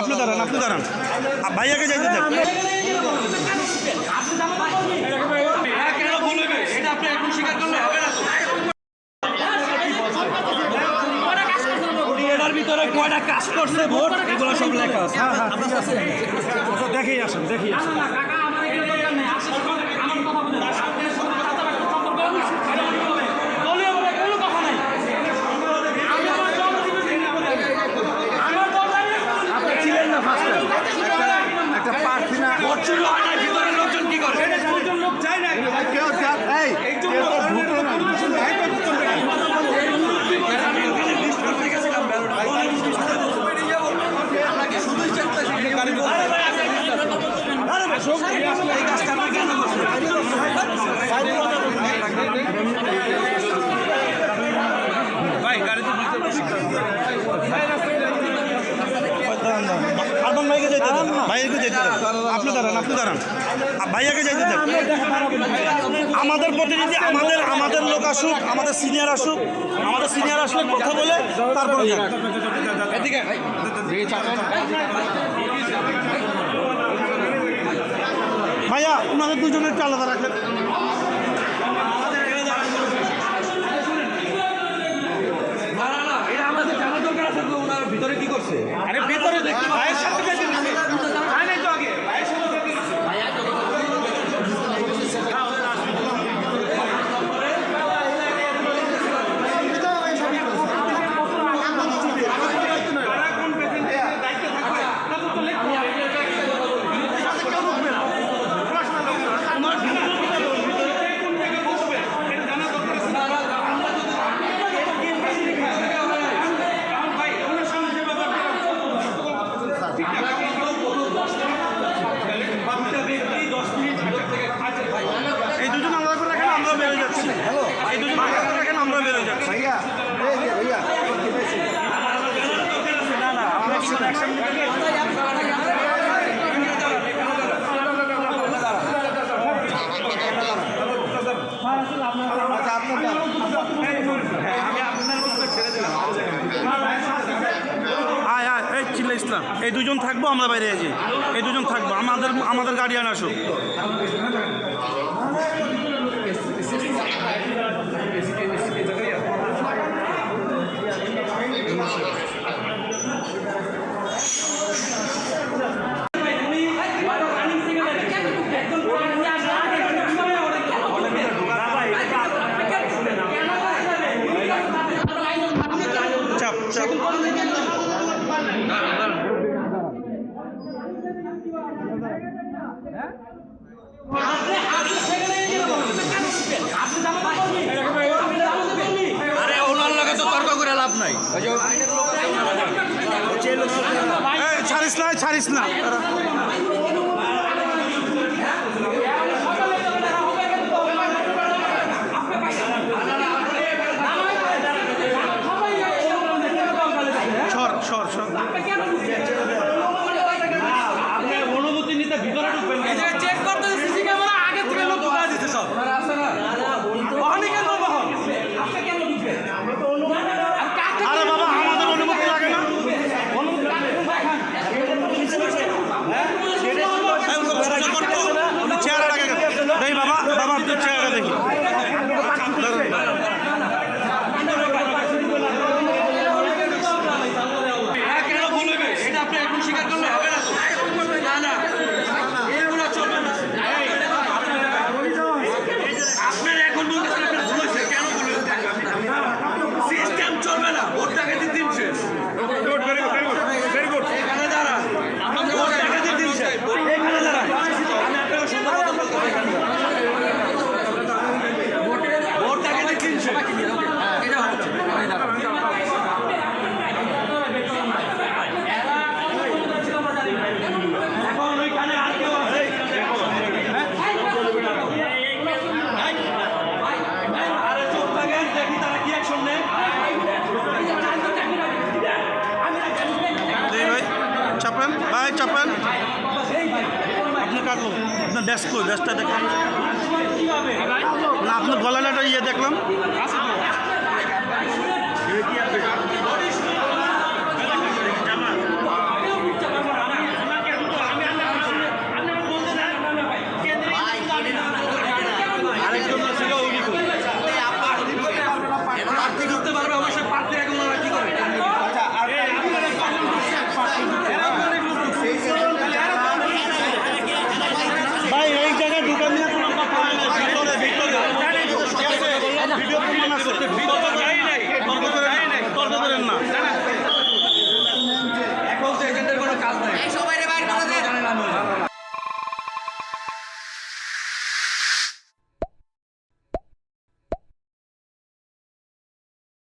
আপনি দাঁড়ান ভাইয়াকে যাইতে দেন। এটার ভিতরে কয়টা কাজ করছে ভোট এগুলো সব লেখা আছে। দেখেই আসেন। একটা প্রার্থী না ভিতরে লোকজন কি করে লোক যায় না কেউ ভাই গাড়িতে আরমান ভাইকে যেতে দেন, ভাইকে যেতে দেন। আপনি দাঁড়ান ভাইয়াকে যেতে দেন। আমাদের প্রতিনিধি আমাদের লোক আসুক, আমাদের সিনিয়র আসলে কথা বলে তারপরে যান। ভাইয়া ওনাদের দুজনের একটু আলাদা রাখেন। ভিতরে কি করছে? আরে ভিতরে দেখি ভাইয়ের সাথে এই দুজন আলাদা করে রাখেন, আমরা বেরোয় যাচ্ছি। এই দুজন আলাদা করে রাখেন, আমরা বেরোয় যাচ্ছি। ভাইয়া না আমরা ইসলাম এই দুজন থাকবো, আমরা বাইরে আছি। এই দুজন থাকবো, আমাদের গার্ডিয়ান আসুক। আরে ওনার লগে তো তর্ক করে লাভ নাই। ছাড়িস না অনুমতি নিতে ভিতরে ঢুকবেন। চেক করতে সিসি ক্যামেরা আগে থেকে লোক ঢুকা দিতে সব আরে বাবা আমাদের অনুমতি লাগে না। চেহারা দেখি বাবা আপনার চেহারা দেখি। কেন বলবে এটা আপনি এখন স্বীকার করলে হবে না। আপনার এখন বলতেছেন আপনার ভুল হয়েছে, কেন বলবেন? সিস্টেম চলবে না, ভোট টাকা দিয়ে দিন শেষ। এখানে দাঁড়ান, ভোট টাকা দিয়ে দিন শেষ। এখানে দাঁড়ান, আমি আপনাকে সুন্দর মতো বলতে পারি। ভোট টাকা দিয়ে দিন শেষ। এটা হচ্ছে এখন ওইখানে আর কেউ আছে? আরে চুপ থাকেন, দেখি তারা কি অ্যাকশন নেয়। চাপেন আপনি কাটলো আপনার ব্যাসটা দেখলাম না, আপনার গলাটা দেখলাম।